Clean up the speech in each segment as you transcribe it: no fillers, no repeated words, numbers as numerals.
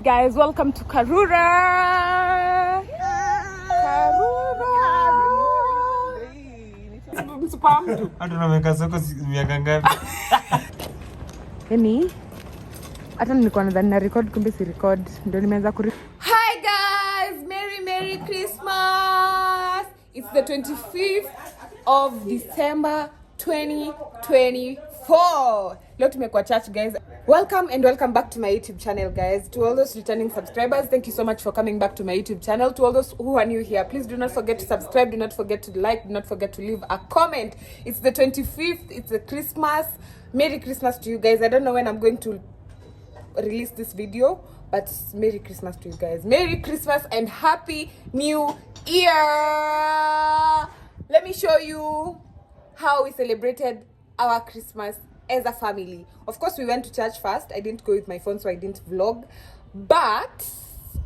guys, welcome to Karura. Yani hata nilikuwa nadhani na record kumbe si record, ndio nimeanza ku. Hi guys, Merry Christmas. It's the 25th of December 2024. Leo tumekuwa church guys. Welcome and welcome back to my YouTube channel guys. To all those returning subscribers, thank you so much for coming back to my YouTube channel. To all those who are new here, please do not forget to subscribe, do not forget to like, do not forget to leave a comment. It's the 25th, it's a Christmas. Merry Christmas to you guys. I don't know when I'm going to release this video, but Merry Christmas to you guys. Merry Christmas and Happy New Year. Let me show you how we celebrated our Christmas as a family. Of course, we went to church first. I didn't go with my phone, so I didn't vlog. But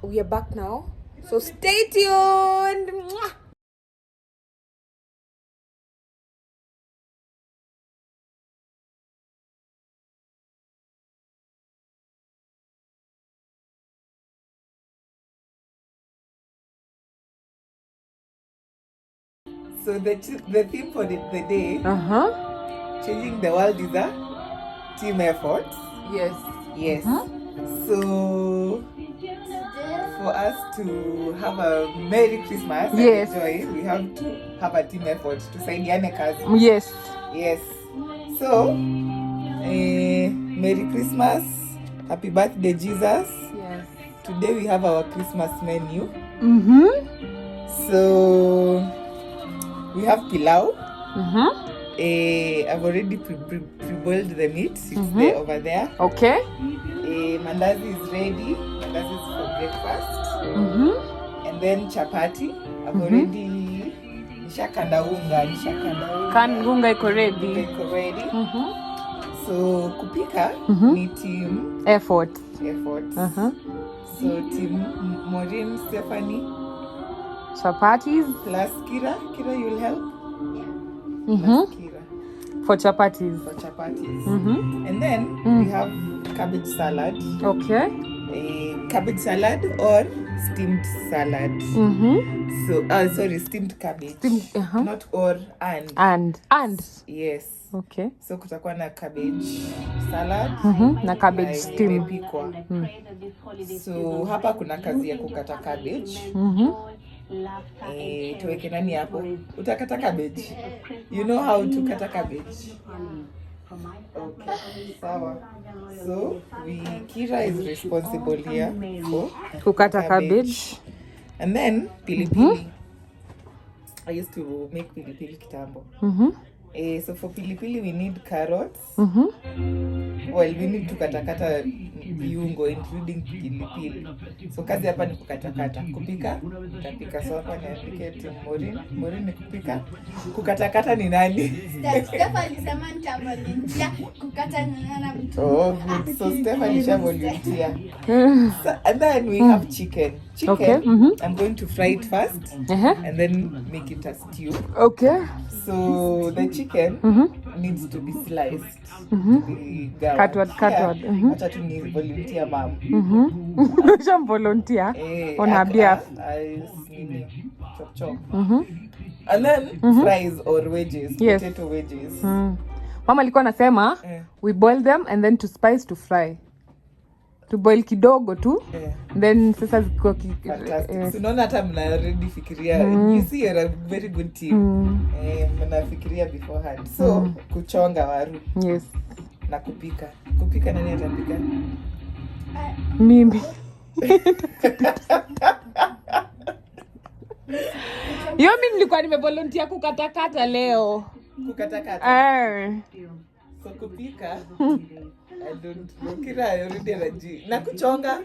we are back now. So stay tuned. Mwah! So the theme for the day, changing the world is a team effort. Yes. Yes. So for us to have a Merry Christmas and enjoy, we have to have a team effort to saidiane kazi. Yes. Yes. So Merry Christmas, Happy Birthday Jesus. Yes. Today we have our Christmas menu. So we have pilau. I've already pre-boiled the meat. It's there over there. Okay. Mandazi is ready. Mandazi is for breakfast. And then chapati. I've already nishakanda unga. Unga iko ready. So kupika ni team effort. So team Maureen, Stephanie, chapatis plus Kira, you'll help. Kira. For chapatis. And then we have cabbage salad. Okay. Cabbage salad or steamed salad. So sorry, steamed cabbage. Not or and. Yes. Okay. So kutakuwa na cabbage salad na cabbage steam. So hapa kuna kazi ya kukata cabbage. Tuweke nani hapo? Utakata cabbage. You know how to cut a cabbage? Okay, sawa. So Kira is responsible here for kukata cabbage. And then pilipili. I used to make pilipili kitambo. So for pilipili we need carrots. Well, we need to katakata viungo including pilipili. So kazi hapa ni kukatakata. Kupika, utapika. So hapa niandike tu Maureen ni kupika. Kukatakata ni nani? Stephanie alisema nitavolunteer kukata nyanya mtu. Oh, good. So Stephanie sha volunteer. So, and then we have chicken. Okay. I'm going to fry it first and then make it a stew. Okay. So the chicken needs to be sliced. Cutward. Acha tu ni volunteer mom. Jam volunteer on her behalf. Chop. And then fries or wedges, potato wedges. Mama alikuwa anasema we boil them and then to spice to fry. To boil kidogo tu. Then sasa ziko unaona hata mna already fikiria. You see you're a very good team. Mnafikiria beforehand. So kuchonga waru. Yes. Na kupika. Kupika nani atapika? Mimi. Yo mimi nilikuwa nimevolunteer kukatakata leo. Kukatakata. So kupika. I don't know. Kira already anaji. Na kuchonga.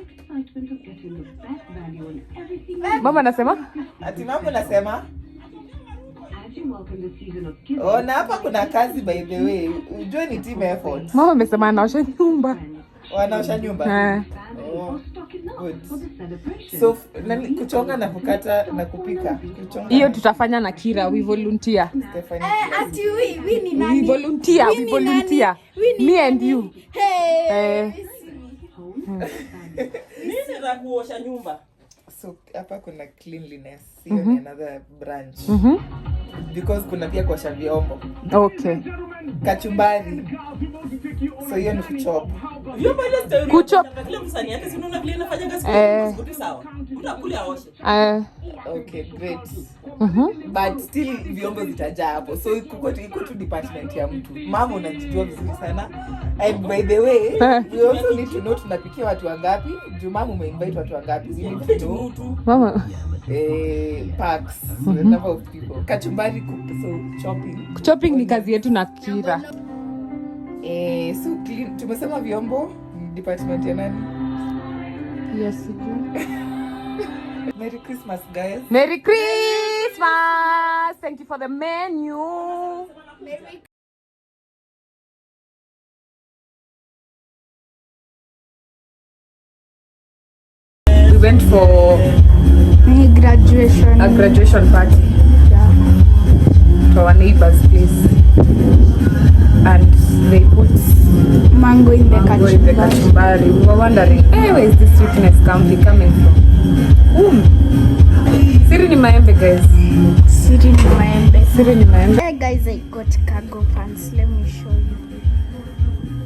Mama nasema? Ati mama nasema? Oh, na hapa kuna kazi by the way. Ujue ni team effort. Mama amesema anaosha nyumba. Wanaosha nyumba? Oh, good. So, kuchonga na kukata na kupika. Hiyo tutafanya na Kira, we volunteer. Ati we ni nani? We volunteer. Me and you. Hey. Nini za kuosha nyumba? So hapa kuna cleanliness. Hiyo ni another branch. Because kuna pia kuosha vyombo. Okay. Kachumbari. So hiyo ni kuchop. Vyombo ile story. Kuchop. Kila msanii hata si unaona vile anafanya kazi kwa sawa. Utakula aoshe. Okay, great. But still vyombo zitajaa hapo. So iko tu department ya mtu. Mama unajijua vizuri sana. And by the way, we also need to know tunapikia watu wangapi. Juu mama umeinvite watu wangapi. We need to know Mama. packs, the number of people. Kachumbari so chopping. Chopping ni kazi yetu na Kira. So clean, tumesema vyombo department ya nani? Yes. Merry Christmas, guys. Merry Christmas! Thank you for the menu. We went for My graduation. a graduation party to our neighbor's place, and they put Mango in the mango in the kachumbari. We were wondering, hey, where is this sweetness coming from? Siri ni maembe, guys. Siri ni maembe. Siri ni maembe. Hey guys, I got cargo pants. Let me show you.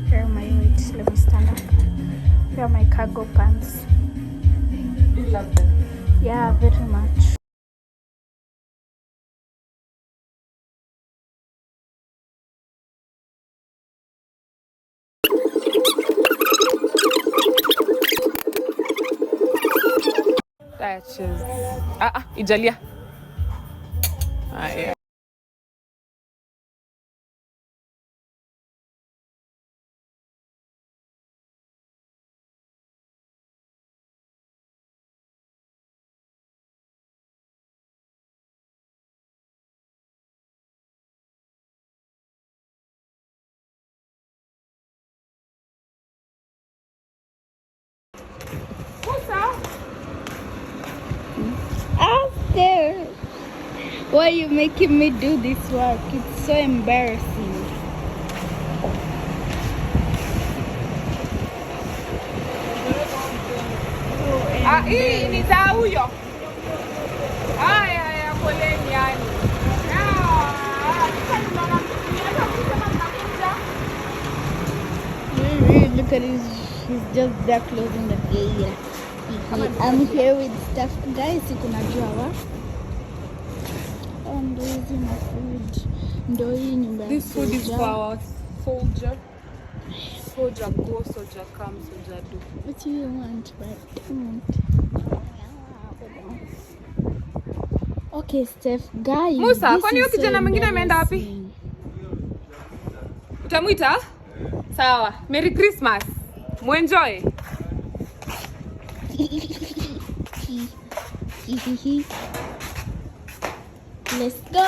Here are my wait. Let me stand up. Here are my cargo pants. Do you love them? Yeah, very much. Cheers. Ijalia. Yeah. After. Why are you making me do this work? It's so embarrassing. Hii ni za huyo. Haya poleni yani. Look at his, he's just there closing the gate. I'm here with stuff. Guys, kuna jua ndo hizi na food. Ndo hii nyumba. This food is for our soldier. Soldier go, soldier come, soldier do. What do you want? Okay, Steph, guys. Musa, kwani huyo kijana mwingine ameenda wapi? Utamuita? Sawa. Merry Christmas. Muenjoy. Let's go.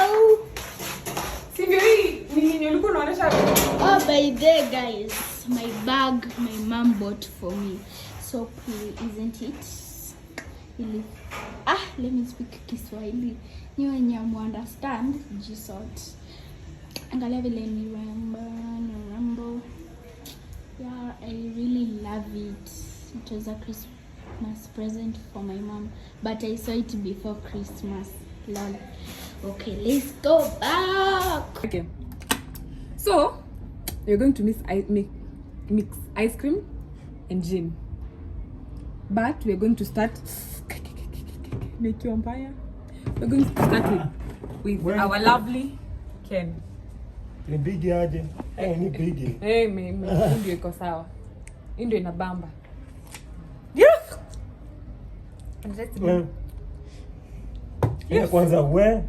Sivyo hii ni ulikuwa unaonesha. Oh, by the way, guys, my bag my mom bought for me. So pretty, isn't it? Really. Let me speak Kiswahili. You and you understand? Jisot. Angalia vile ni remember. Yeah, I really love it. It was a Christmas present for my mom, but I saw it before Christmas. Lol. Okay, let's go back. Okay. So, we're going to mix ice cream and gin. But we're going to start make you empire. We're going to start with our lovely Ken. Ni bigi aje? Ni bigi. Mimi ndio iko sawa. Ndio inabamba. Yes. Yes. Kwanza we.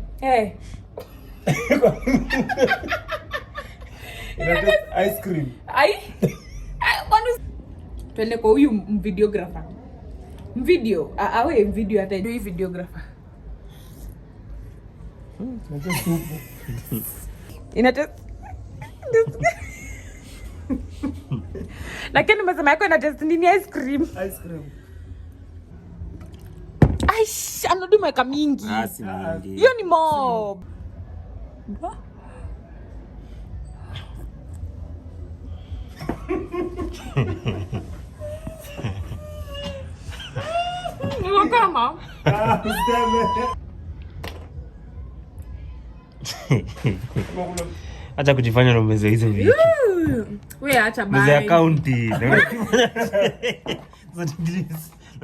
Ice cream. Twende kwa huyu videographer. Awe video hata hii videographer. Ndio supu. Lakini nimesema yako ina test nini ice cream? Ice cream. Aish, anadu meka mingi. Si mingi. Hiyo ni mob. Ama Acha kujifanya umeze hizo vitu. wewe acha bye. Meze account.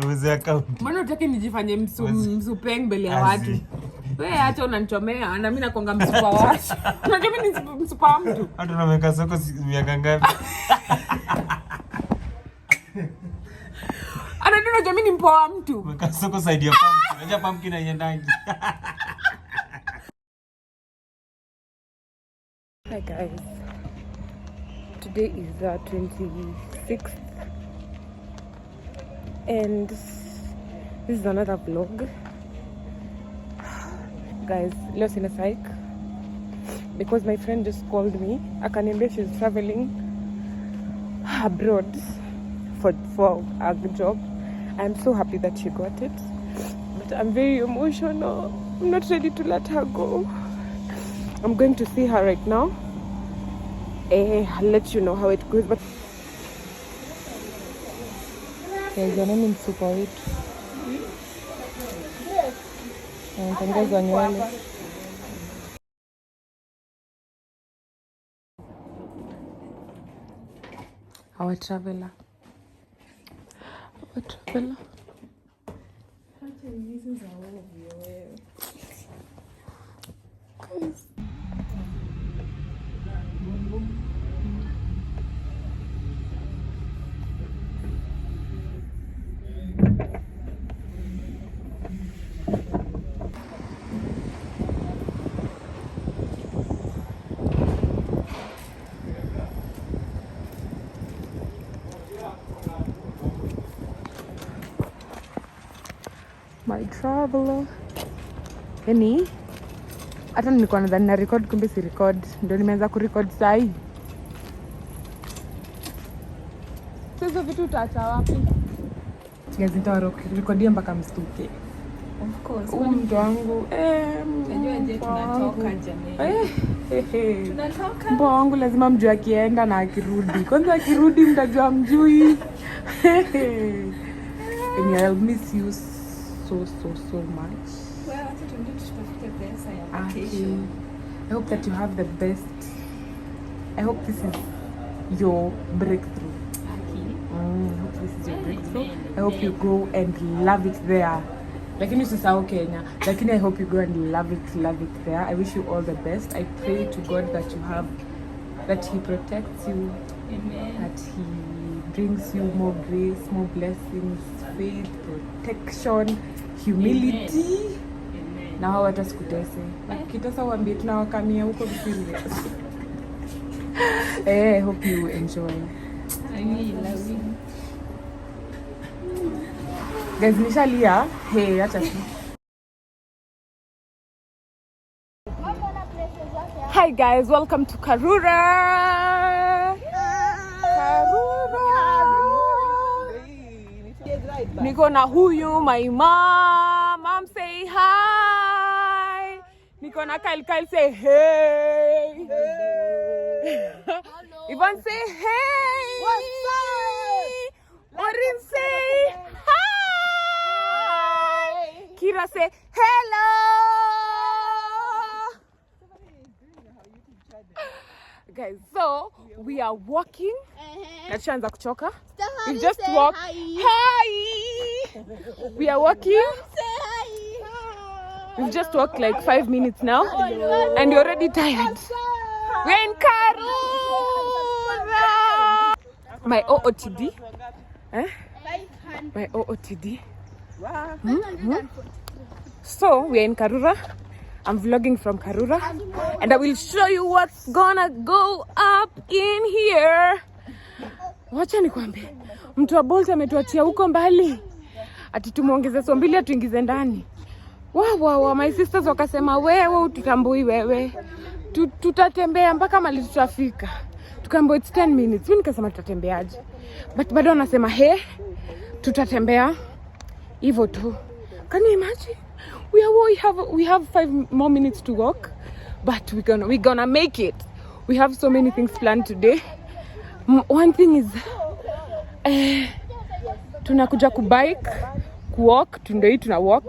Meze account. Mbona unataka nijifanye msupeng mbele ya watu? Wewe acha unanichomea na mimi nakonga msupa watu. Unajua mimi ni msupa wa mtu. Hata unaweka soko miaka ngapi? Unajua mimi ni mpoa wa mtu. Weka soko side ya pumpkin. Unajua pumpkin haiendangi. Hi guys, today is the 26th and this is another vlog. Guys, leo sina psych because my friend just called me. Akaniambia she's traveling abroad for a job. I'm so happy that she got it, but I'm very emotional. I'm not ready to let her go. I'm going to see her right now. I'll let you know how it goes. But guys, your name is super weird. Anatangaza nywele. Our traveler. Guys. My traveler. Yani hata nilikuwa nadhani na record kumbe si record. Ndio nimeanza kurecord saa hii. Sasa vitu utaacha wapi? Nitawarecordia mpaka mstuke. Of course. Mtu wangu Unajua je tunatoka jamii. Tunatoka. Mpo wangu lazima mjue akienda na akirudi. Kwanza akirudi mtajua mjui. And I'll miss you so much. Well, hata tundio tutafute pesa ya vacation. I hope that you have the best. I hope this is your breakthrough. I hope this is your breakthrough. I hope you go and love it there. Lakini usisahau Kenya. Lakini I hope you go and love it there. I wish you all the best. I pray to God that He protects you. Amen. That He brings you more grace, more blessings, faith, protection, humility. Amen. Na hata sikutese. Kitasa uambie tunawakamia huko serious. I hope you enjoy. I really love you. Guys, nishalia. Hey, acha tu. Hi guys, welcome to Karura. Niko na huyu my mom. Mom say hi. Niko na Kyle say hey. Ivan say hey. What's up? Orin say hi. Kira say hello. Guys, so we are walking. Natushaanza kuchoka. We just walk. Hi. We are walking. We've just walked like 5 minutes now, and you're already tired. We're in Karura. My OOTD. My OOTD. So we're in Karura. I'm vlogging from Karura, and I will show you what's gonna go up in here. Wacha nikwambie, mtu wa Bolt ametuachia huko mbali. Ati tumuongeze so mbili atuingize ndani. Wow, my sisters wakasema wewe ututambui wewe. Tutatembea mpaka mali tutafika. Tukaambiwa it's 10 minutes. Mimi nikasema tutatembeaje? But bado wanasema tutatembea hivyo tu. Can you imagine? We have 5 more minutes to walk, but we're gonna make it. We have so many things planned today. One thing is tunakuja kubike walk, tuna walk.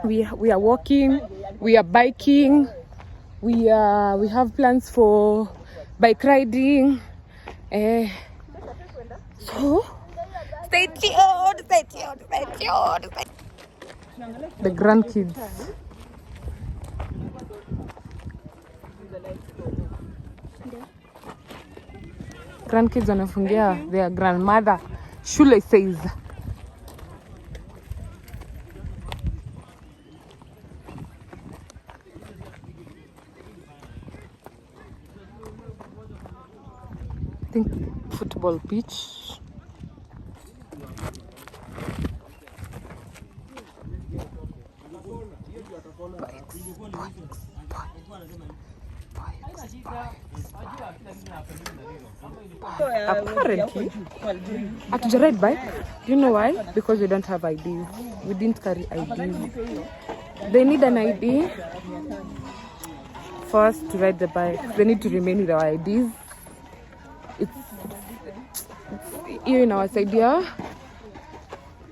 We are walking, we are biking, we have plans for bike riding. So stay tuned. The grandkids. Grandkids wanafungia their grandmother. Shule says. I think football pitch. Apparently, hatuja ride bike. Do you know why? Because we don't have IDs. We didn't carry IDs. They need an ID for us to ride the bike. They need to remain with our IDs. It's here in our side here.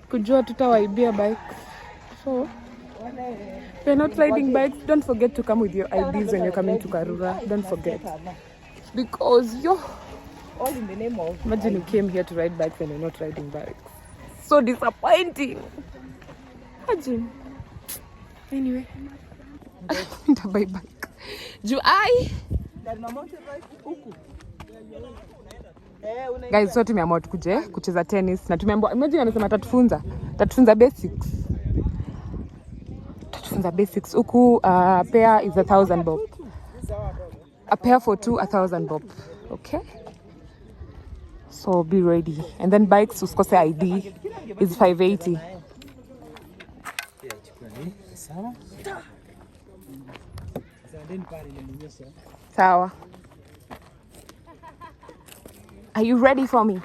Kujua tutawaibia bike. So we're not riding bikes. Don't forget to come with your IDs when you're coming to Karura. Don't forget. Because all in the name of, imagine you came here to ride bikes and you're not riding bikes. So disappointing. Imagine. Anyway. Nitabuy bike. Guys, so tumeamua tukuje kucheza tennis na tumeambiwa, imagine anasema tatufunza basics. Tatufunza basics. Huku pair is 1,000 bob. A pair for 2, 1,000 bob. Okay? So be ready. And then bikes usikose ID is 580. Sawa. Are you ready for me?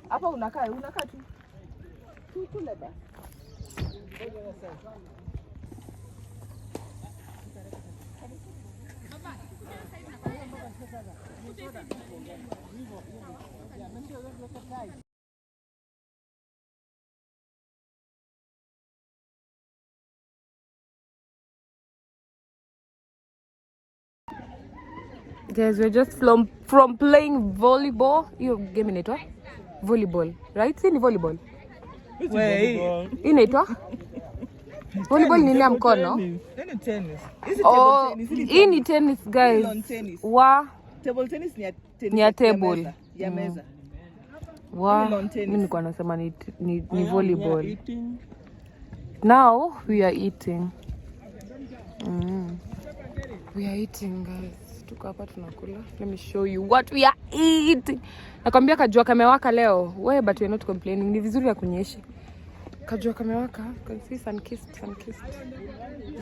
Hapa unakaa tu. Kule basi. Guys, we're just from playing volleyball. Hiyo game inaitwa volleyball, right? Si ni volleyball? Inaitwa volleyball ni ile mkono. Ni tennis. Hii ni tennis, guys. Table tennis ni ya table. Ya meza. Mimi nilikuwa nasema ni volleyball. Now we are eating. We are eating, guys. Tuko hapa tunakula. Let me show you what we are eating. Nakwambia kajua kamewaka leo. But we are not complaining. Ni vizuri ya kunyesha. Kajua kamewaka. Can see sun kissed.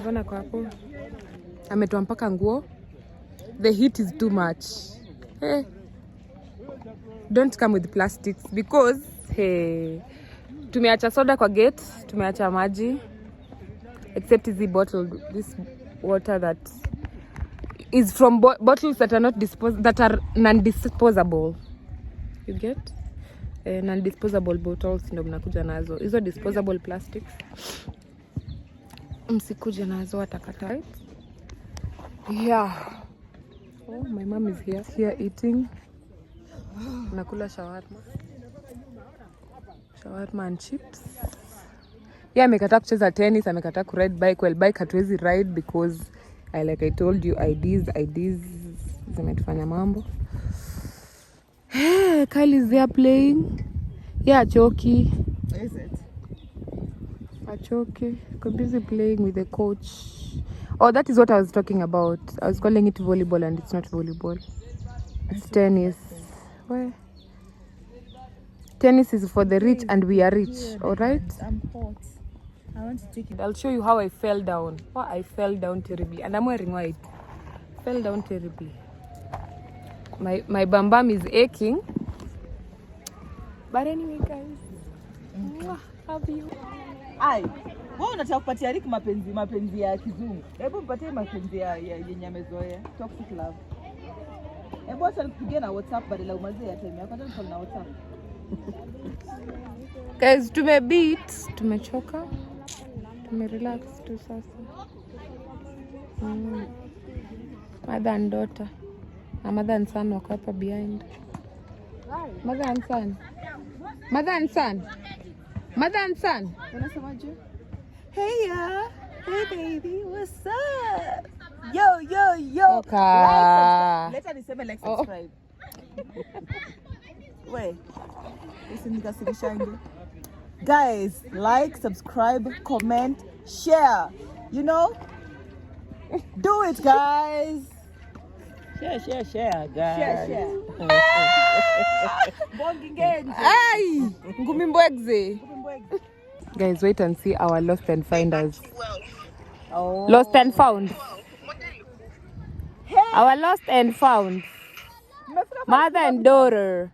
Mbona kwa hapo? Ametoa mpaka nguo. The heat is too much. Hey. Don't come with plastics because tumeacha soda kwa gate, tumeacha maji except the bottle, this water that is from bottles that are that are non-disposable. You get? Non-disposable bottles ndio mnakuja nazo. Hizo disposable plastics msikuja nazo atakata. Yeah. Oh, my mom is here eating. Nakula shawarma and chips. Yeah, amekataa kucheza tennis, amekataa ku ride bike. Well, bike hatuwezi ride because like I told you, IDs zimetufanya mambo. Hey, Kyle is there playing. Yeah, Choki. Is it? Choki. He's busy playing with the coach. Oh, that is what I was talking about. I was calling it volleyball and it's not volleyball. It's tennis. Where? Tennis is for the rich and we are rich, all right? I'm hot. I want to take it. I'll show you how I fell down. I fell down terribly and I'm wearing white. Fell down terribly. My bam bam is aching. But anyway, guys. Love you. Wewe unataka kupatia Rick mapenzi ya kizungu. Hebu mpatie mapenzi ya yenye amezoea. Toxic love. Hebu acha nikupigie na WhatsApp badala umazie ya time yako. Acha na WhatsApp. Guys, tumebeat, tumechoka. Tumerelax tu sasa. Mother and daughter. Na mother and son wako hapa behind. Mother and son. Mother and son. Mother and son. Unasemaje? Hey ya. Hey baby, what's up? Yo. Oka. Later niseme like subscribe. Wait. Usinikasirishange. Guys, like, subscribe, comment, share. You know? Do it, guys. Share, guys. Share. Ay! Ngumi mbwegze. Guys, wait and see our lost and finders. Oh. Lost and found. Our lost and found. Mother and daughter.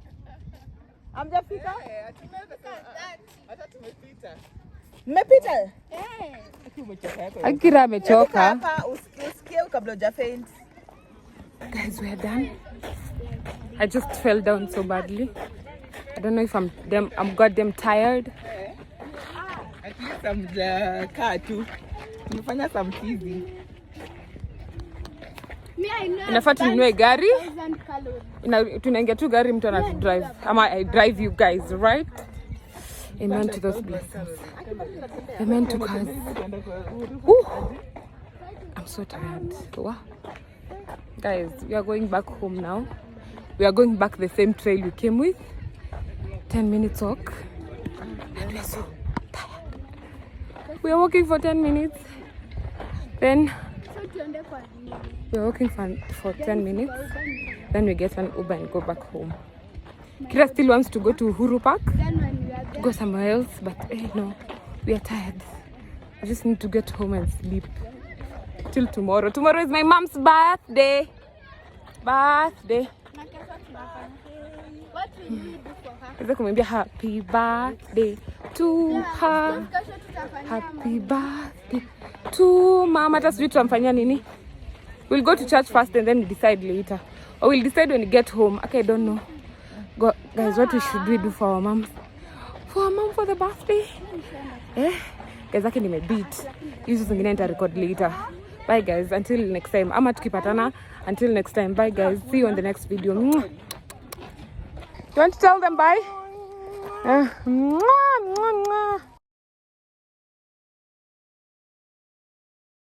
Hamjafika? Mmepita? Akira amechoka. Hapa usikie kabla hujafaint. Guys, we are done. I just fell down so badly. I don't know if I'm goddamn tired. At least hamjakaa tu. Nimefanya some teasing. Me, I know. Inafaa tununue gari. 1,000 calories. Tunaingia tu gari mtu anatu drive. Ama I drive you guys, right? Amen to those blessings. Amen to God. I'm so tired. Wow. Guys, we are going back home now. We are going back the same trail we came with. 10 minutes walk. And we are so tired. We are walking for 10 minutes. Then we are walking for 10 minutes. Then we get an Uber and go back home. Kira still wants to go to Uhuru Park. Go somewhere else, but no, we are tired. I just need to get home and sleep till tomorrow. Tomorrow is my mom's birthday. What will you do for her? Naweza kumwambia happy birthday to her. Happy birthday to mama. Hata sijui tutamfanyia nini. We'll go to church first and then we decide later. Or we'll decide when we get home. Okay, I don't know. Guys, what should we do for our mom? For our mom for the birthday? Guys, zake nimebeat. Hizo zingine nita record later. Bye guys, until next time. Ama tukipatana, until next time. Bye guys, see you on the next video. You want to tell them bye? Mwah, mwah, mwah.